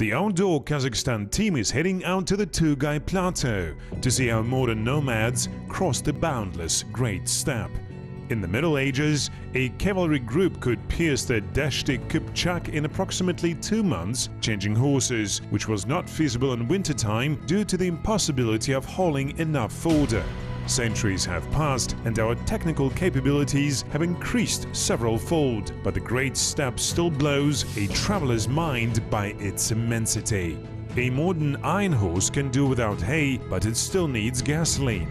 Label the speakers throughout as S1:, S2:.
S1: The outdoor Kazakhstan team is heading out to the TURGAI Plateau to see how modern nomads cross the boundless Great Steppe. In the Middle Ages, a cavalry group could pierce the Dashti Kipchak in approximately 2 months, changing horses, which was not feasible in wintertime due to the impossibility of hauling enough fodder. Centuries have passed and our technical capabilities have increased several-fold, but the Great Steppe still blows a traveler's mind by its immensity. A modern iron horse can do without hay, but it still needs gasoline.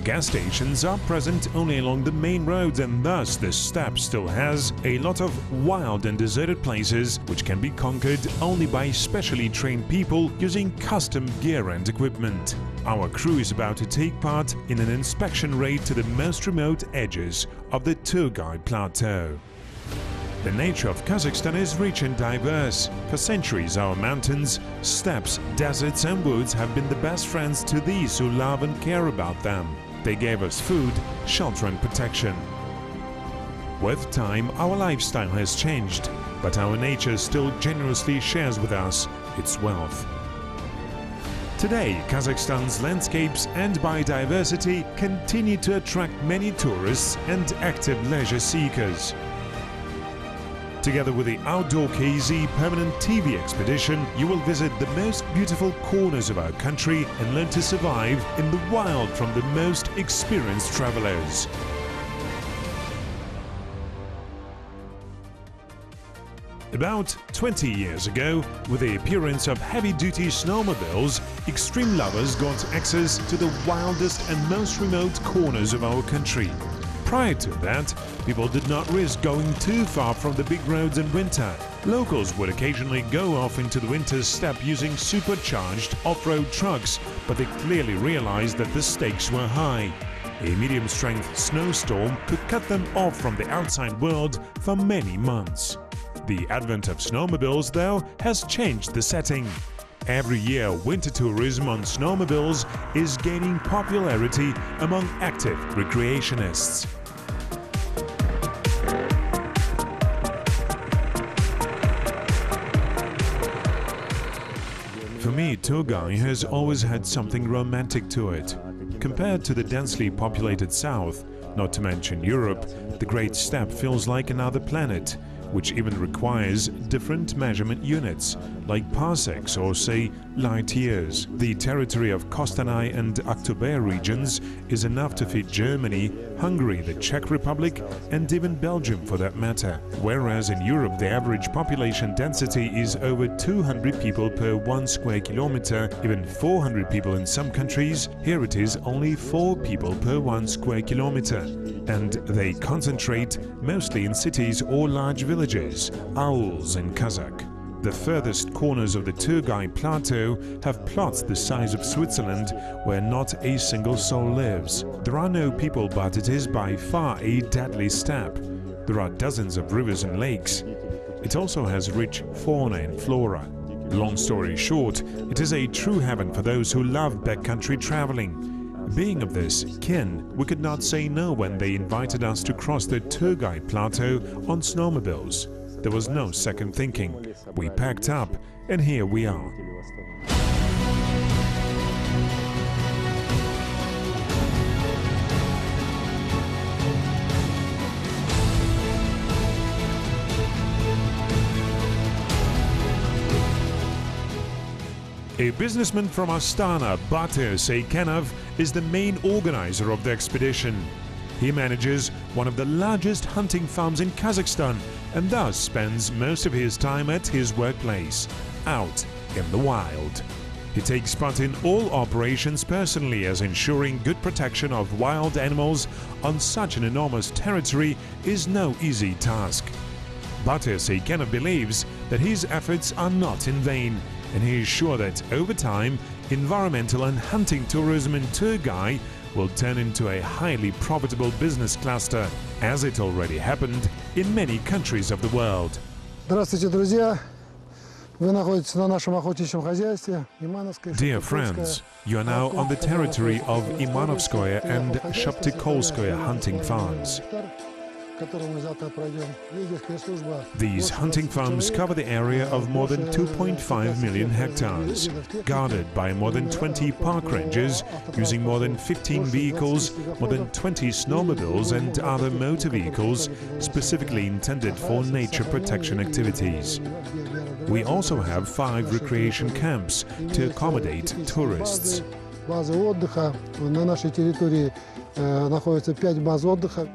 S1: Gas stations are present only along the main roads, and thus the steppe still has a lot of wild and deserted places which can be conquered only by specially trained people using custom gear and equipment. Our crew is about to take part in an inspection raid to the most remote edges of the TURGAI Plateau. The nature of Kazakhstan is rich and diverse. For centuries, our mountains, steppes, deserts and woods have been the best friends to these who love and care about them. They gave us food, shelter and protection. With time, our lifestyle has changed, but our nature still generously shares with us its wealth. Today, Kazakhstan's landscapes and biodiversity continue to attract many tourists and active leisure seekers. Together with the Outdoor KZ Permanent TV expedition, you will visit the most beautiful corners of our country and learn to survive in the wild from the most experienced travelers. About 20 years ago, with the appearance of heavy-duty snowmobiles, extreme lovers got access to the wildest and most remote corners of our country. Prior to that, people did not risk going too far from the big roads in winter. Locals would occasionally go off into the winter steppe using supercharged off-road trucks, but they clearly realized that the stakes were high. A medium-strength snowstorm could cut them off from the outside world for many months. The advent of snowmobiles, though, has changed the setting. Every year, winter tourism on snowmobiles is gaining popularity among active recreationists. For me, TURGAI has always had something romantic to it. Compared to the densely populated south, not to mention Europe, the Great Steppe feels like another planet, which even requires different measurement units, like parsecs or, say, light years. The territory of Kostanay and Aktober regions is enough to feed Germany, Hungary, the Czech Republic and even Belgium for that matter. Whereas in Europe the average population density is over 200 people per 1 square kilometer, even 400 people in some countries, here it is only 4 people per 1 square kilometer. And they concentrate mostly in cities or large villages, auls in Kazakh. The furthest corners of the TURGAI Plateau have plots the size of Switzerland where not a single soul lives. There are no people, but it is by far a deadly steppe. There are dozens of rivers and lakes. It also has rich fauna and flora. Long story short, it is a true heaven for those who love backcountry traveling. Being of this kin, we could not say no when they invited us to cross the TURGAI Plateau on snowmobiles. There was no second thinking. We packed up, and here we are. A businessman from Astana, PLATEAU, is the main organizer of the expedition. He manages one of the largest hunting farms in Kazakhstan and thus spends most of his time at his workplace, out in the wild. He takes part in all operations personally, as ensuring good protection of wild animals on such an enormous territory is no easy task. PLATEAU believes that his efforts are not in vain, and he is sure that over time, environmental and hunting tourism in TURGAI will turn into a highly profitable business cluster, as it already happened in many countries of the world.
S2: Здравствуйте, друзья! Вы находитесь на нашем охотничьем хозяйстве.
S1: Dear friends, you are now on the territory of Imanovskoye and Shaptykolskoye hunting farms. These hunting farms cover the area of more than 2.5 million hectares, guarded by more than 20 park rangers, using more than 15 vehicles, more than 20 snowmobiles and other motor vehicles specifically intended for nature protection activities. We also have 5 recreation camps to accommodate tourists.
S2: Базы отдыха. На нашей территории находится 5 баз отдыха.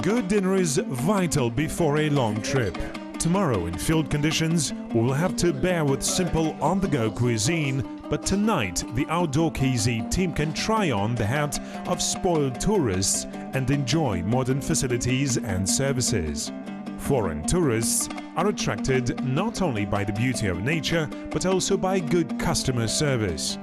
S1: Good dinner is vital before a long trip. Tomorrow, in field conditions, we will have to bear with simple on-the-go cuisine, but tonight the Outdoor KZ team can try on the hat of spoiled tourists and enjoy modern facilities and services. Foreign tourists are attracted not only by the beauty of nature, but also by good customer service.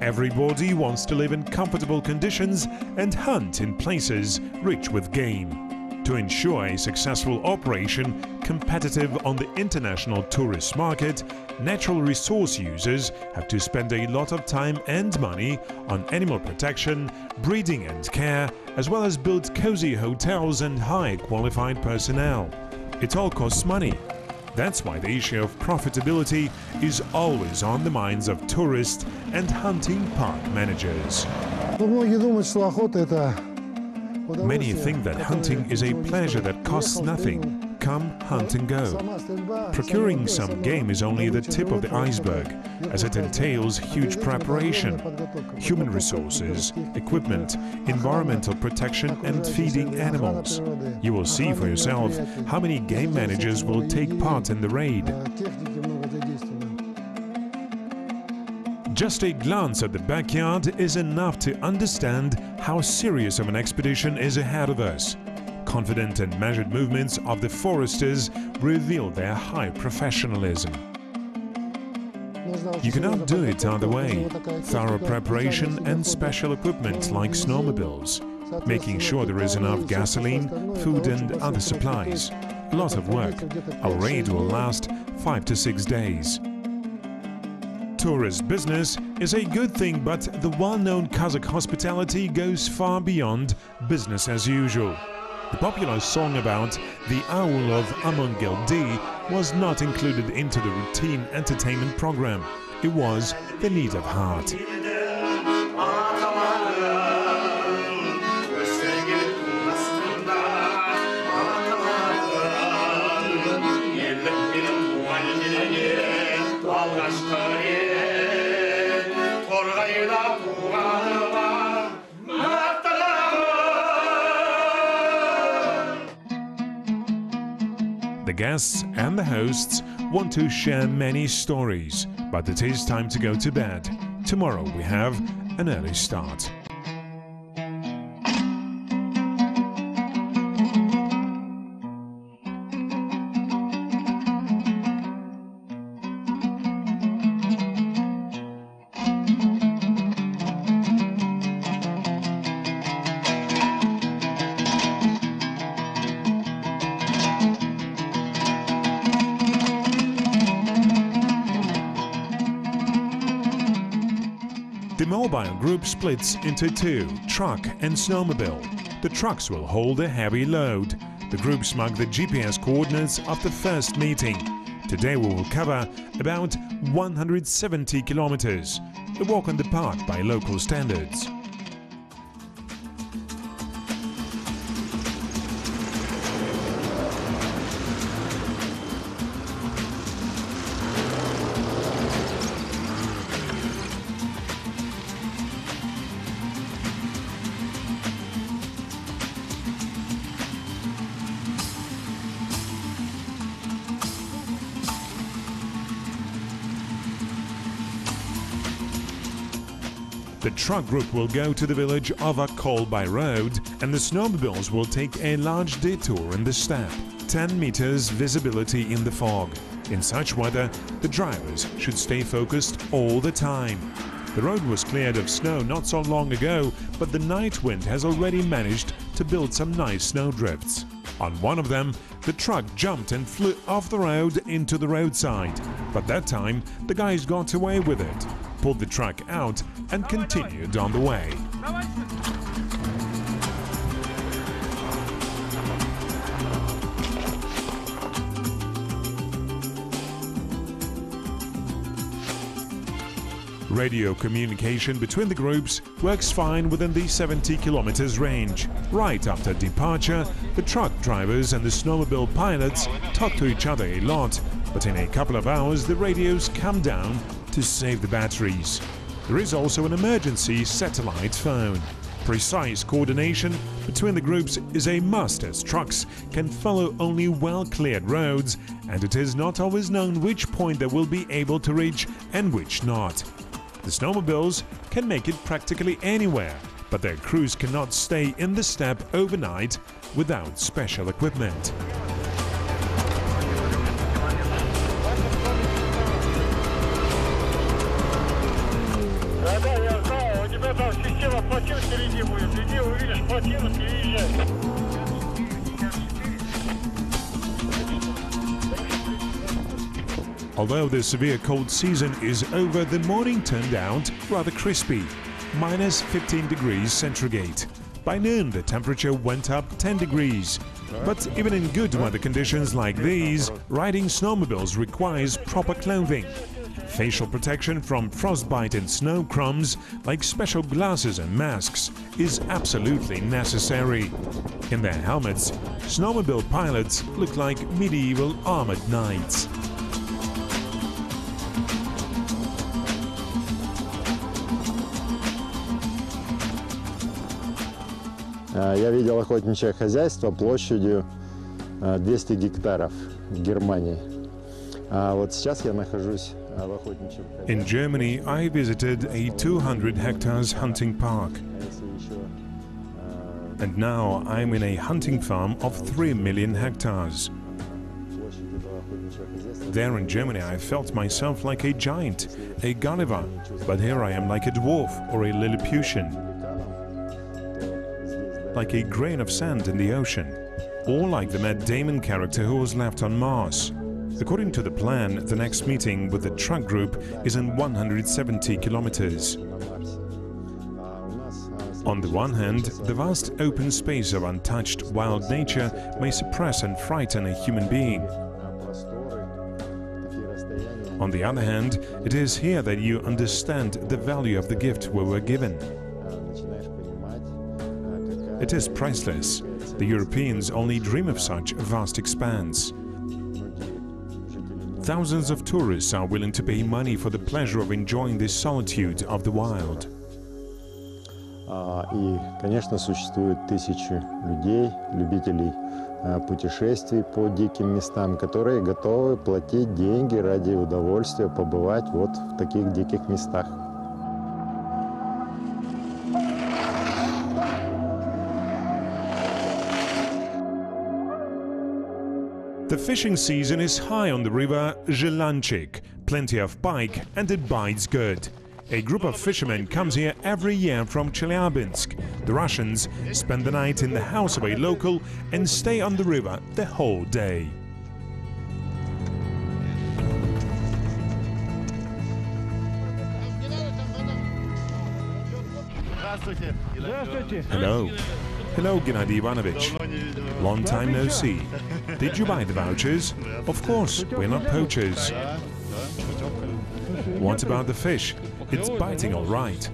S1: Everybody wants to live in comfortable conditions and hunt in places rich with game. To ensure a successful operation competitive on the international tourist market, natural resource users have to spend a lot of time and money on animal protection, breeding and care, as well as build cozy hotels and high qualified personnel. It all costs money. That's why the issue of profitability is always on the minds of tourists and hunting park managers. Many think that hunting is a pleasure that costs nothing. Come, hunt and go. Procuring some game is only the tip of the iceberg, as it entails huge preparation, human resources, equipment, environmental protection and feeding animals. You will see for yourself how many game managers will take part in the raid. Just a glance at the backyard is enough to understand how serious of an expedition is ahead of us. Confident and measured movements of the foresters reveal their high professionalism. You cannot do it other way. Thorough preparation and special equipment like snowmobiles, making sure there is enough gasoline, food and other supplies. A lot of work. Our raid will last 5 to 6 days. Tourist business is a good thing, but the well-known Kazakh hospitality goes far beyond business as usual. The popular song about the owl of Amangel-D was not included into the routine entertainment program. It was the need of heart. The guests and the hosts want to share many stories, but it is time to go to bed. Tomorrow we have an early start. The mobile group splits into 2, truck and snowmobile. The trucks will hold a heavy load. The groups mark the GPS coordinates of the first meeting. Today we will cover about 170 kilometers, a walk in the park by local standards. The truck group will go to the village of AKKOL by road, and the snowmobiles will take a large detour in the steppe. 10 meters visibility in the fog. In such weather, the drivers should stay focused all the time. The road was cleared of snow not so long ago, but the night wind has already managed to build some nice snowdrifts. On one of them, the truck jumped and flew off the road into the roadside. But that time, the guys got away with it, pulled the truck out and continued on the way. Radio communication between the groups works fine within the 70 kilometers range. Right after departure, the truck drivers and the snowmobile pilots talk to each other a lot, but in a couple of hours the radios come down to save the batteries. There is also an emergency satellite phone. Precise coordination between the groups is a must, as trucks can follow only well-cleared roads, and it is not always known which point they will be able to reach and which not. The snowmobiles can make it practically anywhere, but their crews cannot stay in the steppe overnight without special equipment. Although the severe cold season is over, the morning turned out rather crispy, minus 15 degrees centigrade. By noon, the temperature went up 10 degrees. But even in good weather conditions like these, riding snowmobiles requires proper clothing. Facial protection from frostbite and snow crumbs, like special glasses and masks, is absolutely necessary. In their helmets, snowmobile pilots look like medieval armored knights.
S3: Я видел охотничье хозяйство площадью 200 гектаров в Германии. А вот сейчас я нахожусь в охотничьем хозяйстве.
S1: In Germany, I visited a 200 hectares hunting park. And now I'm in a hunting farm of 3 million hectares. There in Germany, I felt myself like a giant, a Gulliver, but here I am like a dwarf or a Lilliputian. Like a grain of sand in the ocean, or like the Matt Damon character who was left on Mars. According to the plan, the next meeting with the truck group is in 170 kilometers. On the one hand, the vast open space of untouched wild nature may suppress and frighten a human being. On the other hand, it is here that you understand the value of the gift we were given. It is priceless. The Europeans only dream of such a vast expanse. Thousands of tourists are willing to pay money for the pleasure of enjoying this solitude of the wild.
S3: И, конечно, существует тысячи людей, любителей путешествий по диким местам, которые готовы платить деньги ради удовольствия побывать вот в таких диких местах.
S1: The fishing season is high on the river Zhelanchik, plenty of pike, and it bites good. A group of fishermen comes here every year from Chelyabinsk. The Russians spend the night in the house of a local and stay on the river the whole day. Hello. Hello, Gennady Ivanovich. Long time no see. Did you buy the vouchers? Of course, we're not poachers. What about the fish? It's biting all right.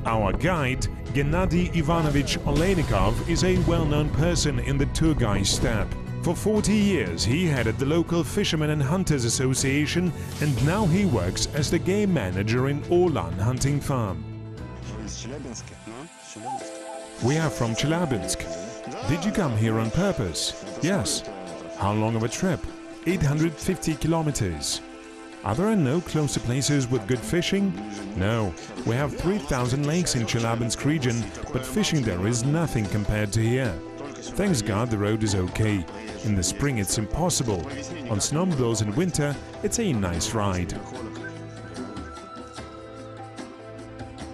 S1: Our guide, Gennady Ivanovich Oleynikov, is a well-known person in the TURGAI steppe. For 40 years he headed the local Fishermen and Hunters Association, and now he works as the game manager in Orlan hunting farm. We are from Chelyabinsk. Did you come here on purpose? Yes. How long of a trip? 850 kilometers. Are there no closer places with good fishing? No. We have 3,000 lakes in Chelyabinsk region, but fishing there is nothing compared to here. Thanks God the road is okay. In the spring it's impossible. On snowmobiles in winter it's a nice ride.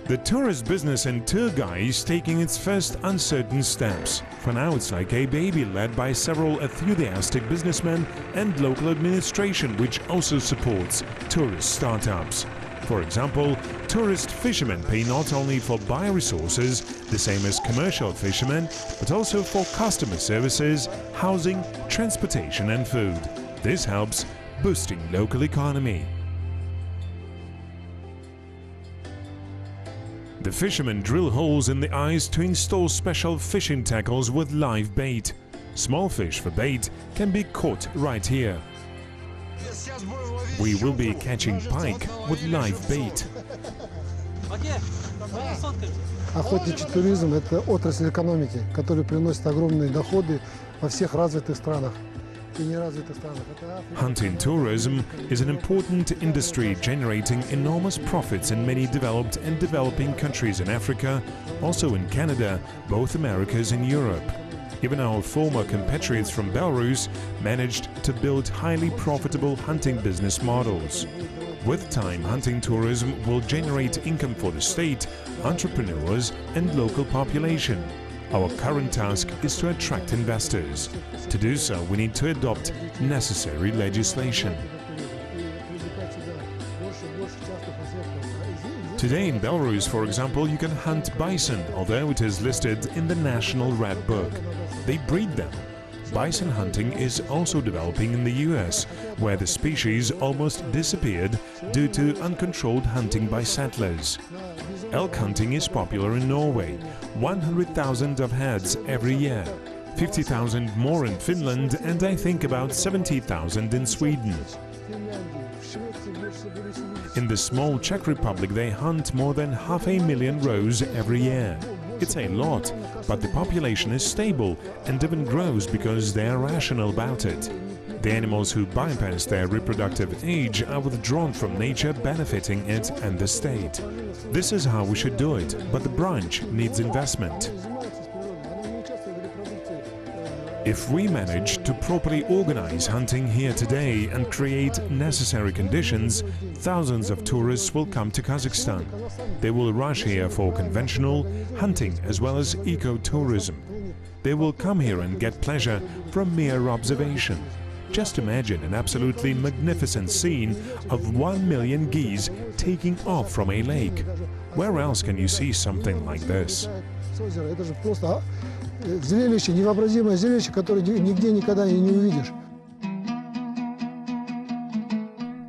S1: The tourist business in TURGAI is taking its first uncertain steps. For now, it's like a baby led by several enthusiastic businessmen and local administration, which also supports tourist startups. For example, tourist fishermen pay not only for bioresources, the same as commercial fishermen, but also for customer services, housing, transportation and food. This helps boosting local economy. The fishermen drill holes in the ice to install special fishing tackles with live bait. Small fish for bait can be caught right here. We will be catching pike with live bait.
S2: Охотничий туризм – это отрасль экономики, которая приносит огромные доходы во всех развитых странах и неразвитых странах.
S1: Hunting tourism is an important industry generating enormous profits in many developed and developing countries in Africa, also in Canada, both Americas and Europe. Even our former compatriots from Belarus managed to build highly profitable hunting business models. With time, hunting tourism will generate income for the state, entrepreneurs and local population. Our current task is to attract investors. To do so, we need to adopt necessary legislation. Today in Belarus, for example, you can hunt bison, although it is listed in the National Red Book. They breed them. Bison hunting is also developing in the US, where the species almost disappeared due to uncontrolled hunting by settlers. Elk hunting is popular in Norway, 100,000 of heads every year, 50,000 more in Finland, and I think about 70,000 in Sweden. In the small Czech Republic they hunt more than 500,000 roes every year. It's a lot, but the population is stable and even grows because they are rational about it. The animals who bypass their reproductive age are withdrawn from nature, benefiting it and the state. This is how we should do it, but the branch needs investment. If we manage to properly organize hunting here today and create necessary conditions, thousands of tourists will come to Kazakhstan. They will rush here for conventional hunting as well as eco-tourism. They will come here and get pleasure from mere observation. Just imagine an absolutely magnificent scene of 1 million geese taking off from a lake. Where else can you see something like this?
S2: Зрелище, невообразимое зрелище, которое нигде никогда не увидишь.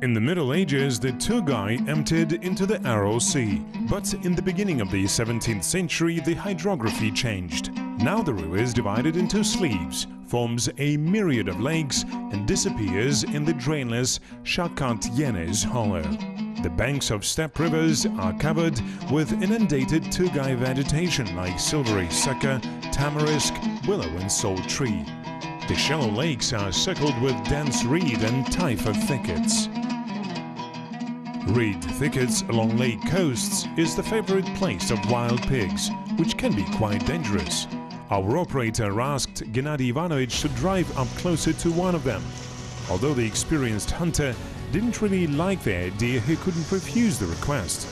S1: In the Middle Ages, the TURGAI emptied into the Aral Sea. But in the beginning of the 17th century, the hydrography changed. Now the river is divided into sleeves, forms a myriad of lakes and disappears in the drainless Shakat-Yenes hollow. The banks of steppe rivers are covered with inundated TURGAI vegetation like silvery sucker, tamarisk, willow and salt tree. The shallow lakes are circled with dense reed and taifa thickets. Reed thickets along lake coasts is the favorite place of wild pigs, which can be quite dangerous. Our operator asked Gennady Ivanovich to drive up closer to one of them. Although the experienced hunter didn't really like the idea, he couldn't refuse the request.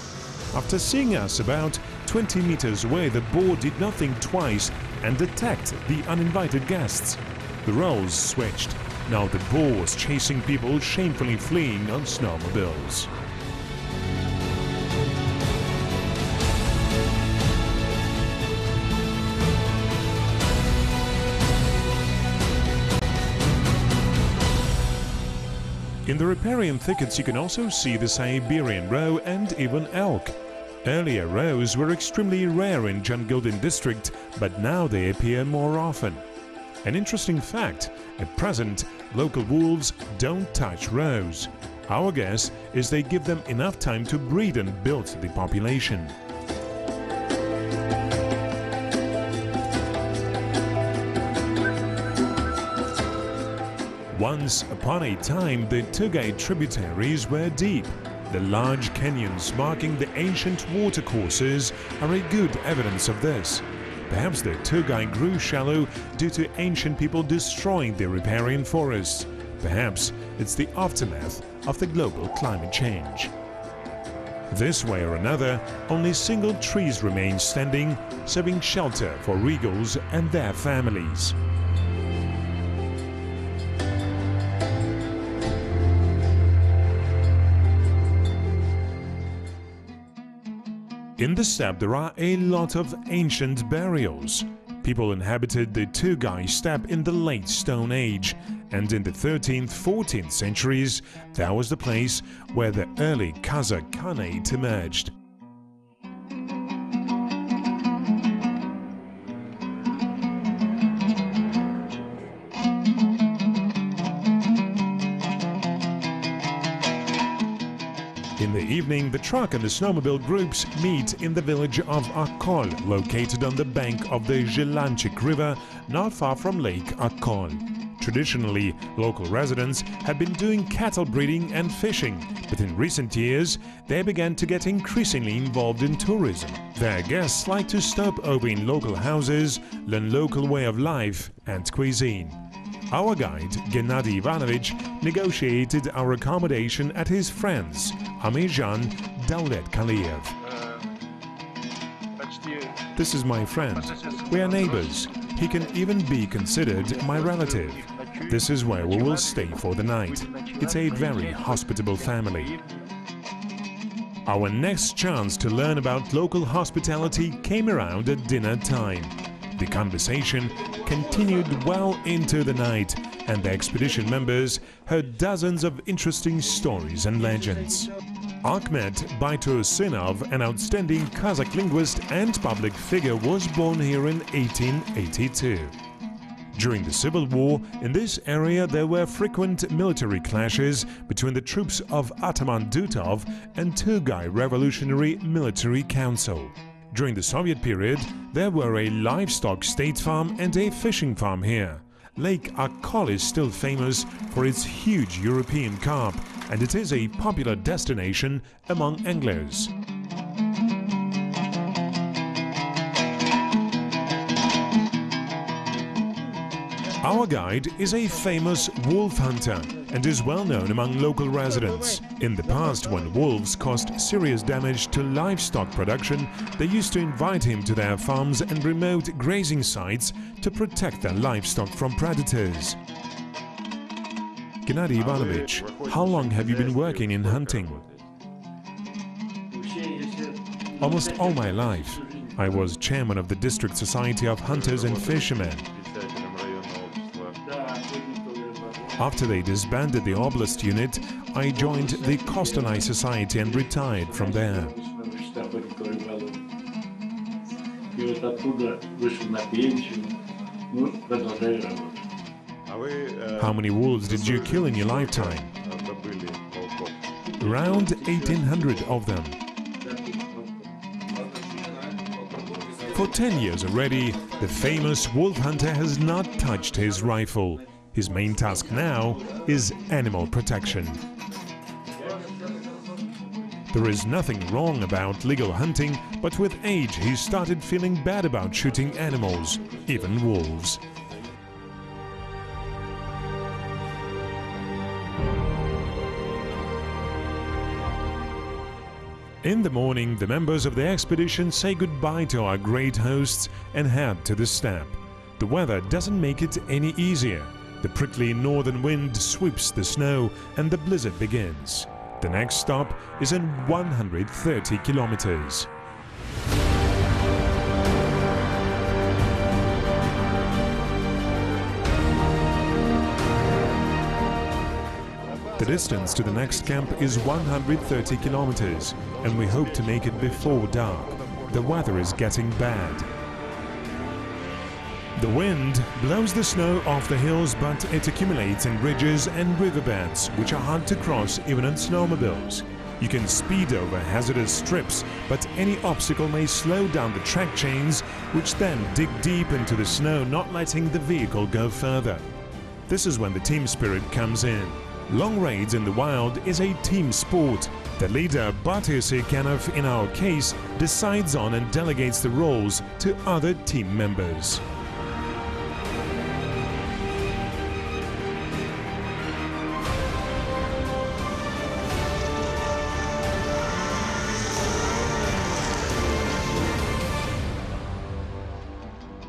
S1: After seeing us about 20 meters away, the boar did not think twice and attacked the uninvited guests. The roles switched. Now the boar was chasing people, shamefully fleeing on snowmobiles. In the riparian thickets you can also see the Siberian roe and even elk. Earlier roes were extremely rare in Jangildin district, but now they appear more often. An interesting fact, at present local wolves don't touch roes. Our guess is they give them enough time to breed and build the population. Once upon a time, the TURGAI tributaries were deep. The large canyons marking the ancient watercourses are a good evidence of this. Perhaps the TURGAI grew shallow due to ancient people destroying the riparian forests. Perhaps it's the aftermath of the global climate change. This way or another, only single trees remain standing, serving shelter for regals and their families. In the steppe there are a lot of ancient burials. People inhabited the TURGAI steppe in the late Stone Age, and in the 13th, 14th centuries that was the place where the early Kazakh Khanate emerged. In the evening, the truck and the snowmobile groups meet in the village of AKKOL, located on the bank of the Joly River, not far from Lake AKKOL. Traditionally, local residents had been doing cattle breeding and fishing, but in recent years, they began to get increasingly involved in tourism. Their guests like to stop over in local houses, learn local way of life and cuisine. Our guide, Gennady Ivanovich, negotiated our accommodation at his friend's, Amejan Dauletkaliyev. This is my friend. We are neighbors. He can even be considered my relative. This is where we will stay for the night. It's a very hospitable family. Our next chance to learn about local hospitality came around at dinner time. The conversation continued well into the night, and the expedition members heard dozens of interesting stories and legends. Ahmet Baytursunov, an outstanding Kazakh linguist and public figure, was born here in 1882. During the Civil War, in this area there were frequent military clashes between the troops of Ataman Dutov and TURGAI Revolutionary Military Council. During the Soviet period, there were a livestock state farm and a fishing farm here. Lake AKKOL is still famous for its huge European carp, and it is a popular destination among anglers. Our guide is a famous wolf hunter and is well known among local residents. In the past, when wolves caused serious damage to livestock production, they used to invite him to their farms and remote grazing sites to protect their livestock from predators. Gennady Ivanovich, how long have you been working in hunting? Almost all my life. I was chairman of the District Society of Hunters and Fishermen. After they disbanded the Oblast unit, I joined the Kostanay Society and retired from there. How many wolves did you kill in your lifetime? Around 1,800 of them. For 10 years already, the famous wolf hunter has not touched his rifle. His main task now is animal protection. There is nothing wrong about legal hunting, but with age he started feeling bad about shooting animals, even wolves. In the morning, the members of the expedition say goodbye to our great hosts and head to the steppe. The weather doesn't make it any easier. The prickly northern wind sweeps the snow and the blizzard begins. The next stop is in 130 kilometers. The distance to the next camp is 130 kilometers, and we hope to make it before dark. The weather is getting bad. The wind blows the snow off the hills, but it accumulates in ridges and riverbeds, which are hard to cross even on snowmobiles. You can speed over hazardous strips, but any obstacle may slow down the track chains, which then dig deep into the snow, not letting the vehicle go further. This is when the team spirit comes in. Long raids in the wild is a team sport. The leader, Batyr Sirkanov, in our case, decides on and delegates the roles to other team members.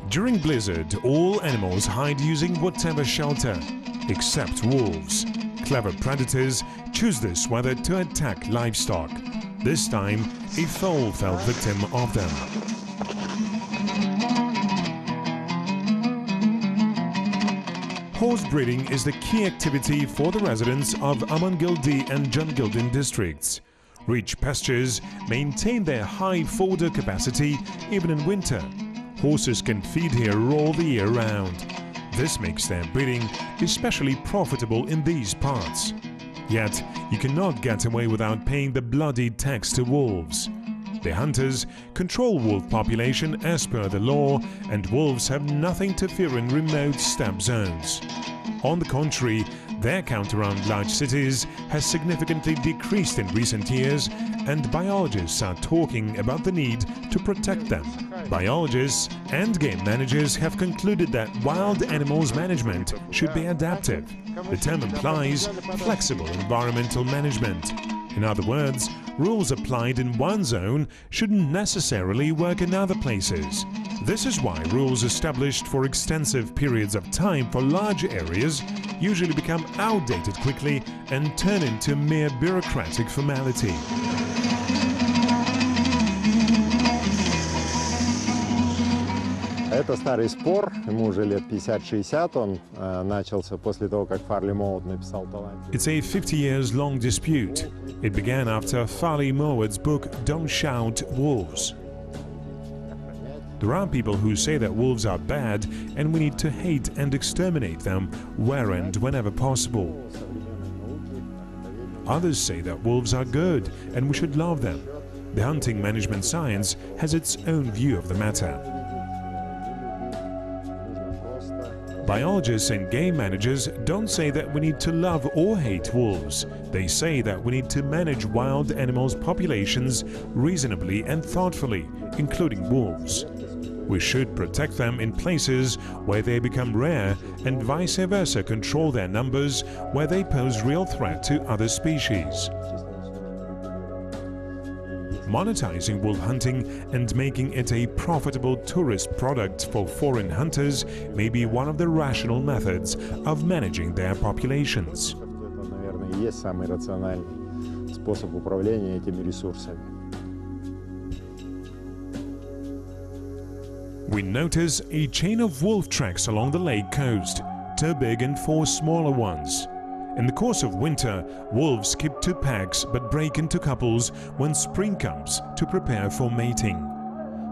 S1: During blizzard, all animals hide using whatever shelter, except wolves. Clever predators choose this weather to attack livestock. This time, a foal fell victim of them. Horse breeding is the key activity for the residents of Amangildi and Jangildin districts. Rich pastures maintain their high fodder capacity even in winter. Horses can feed here all the year round. This makes their breeding especially profitable in these parts. Yet, you cannot get away without paying the bloody tax to wolves. The hunters control wolf population as per the law, and wolves have nothing to fear in remote steppe zones. On the contrary, their count around large cities has significantly decreased in recent years, and biologists are talking about the need to protect them. Biologists and game managers have concluded that wild animals management should be adaptive. The term implies flexible environmental management. In other words, rules applied in one zone shouldn't necessarily work in other places. This is why rules established for extensive periods of time for large areas usually become outdated quickly and turn into mere bureaucratic formality.
S3: Это старый спор, ему уже лет 50-60, он начался после того, как Фарли Моуд написал талант.
S1: It's a 50 years long dispute. It began after Farley Mowad's book Don't Shout Wolves. There are people who say that wolves are bad and we need to hate and exterminate them where and whenever possible. Others say that wolves are good and we should love them. The hunting management science has its own view of the matter. Biologists and game managers don't say that we need to love or hate wolves. They say that we need to manage wild animals' populations reasonably and thoughtfully, including wolves. We should protect them in places where they become rare and vice versa control their numbers where they pose real threat to other species. Monetizing wolf hunting and making it a profitable tourist product for foreign hunters may be one of the rational methods of managing their populations.
S3: Это, наверное, и есть самый рациональный способ управления этими ресурсами.
S1: We notice a chain of wolf tracks along the lake coast, 2 big and 4 smaller ones. In the course of winter, wolves keep 2 packs but break into couples when spring comes to prepare for mating.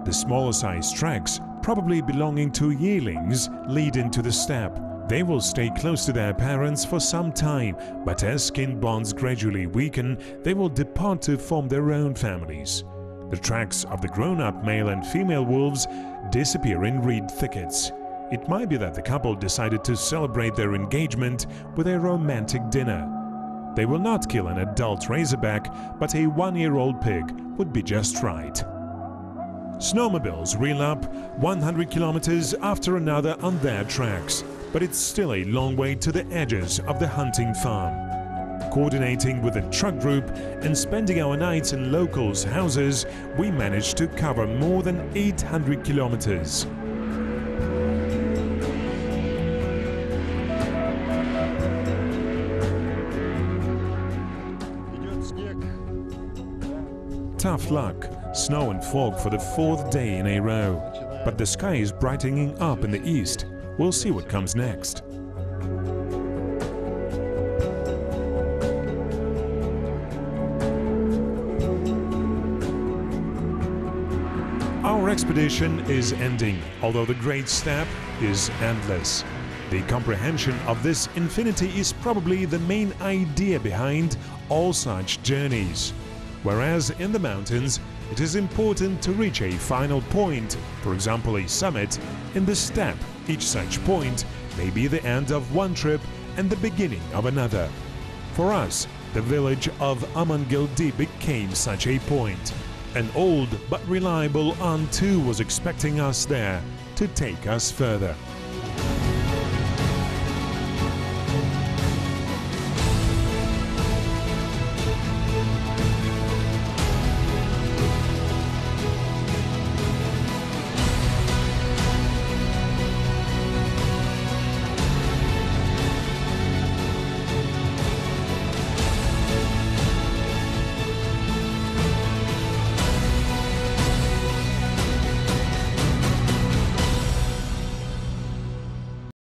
S1: The smaller sized tracks, probably belonging to yearlings, lead into the steppe. They will stay close to their parents for some time, but as skin bonds gradually weaken, they will depart to form their own families. The tracks of the grown-up male and female wolves disappear in reed thickets. It might be that the couple decided to celebrate their engagement with a romantic dinner. They will not kill an adult razorback, but a 1-year-old pig would be just right. Snowmobiles reel up 100 kilometers after another on their tracks, but it's still a long way to the edges of the hunting farm. Coordinating with a truck group and spending our nights in locals' houses, we managed to cover more than 800 kilometers. Tough luck, snow and fog for the 4th day in a row. But the sky is brightening up in the east. We'll see what comes next. Our expedition is ending, although the Great Steppe is endless. The comprehension of this infinity is probably the main idea behind all such journeys. Whereas in the mountains, it is important to reach a final point, for example a summit. In the steppe, each such point may be the end of one trip and the beginning of another. For us, the village of Amangildi became such a point. An old but reliable An 2 was expecting us there to take us further.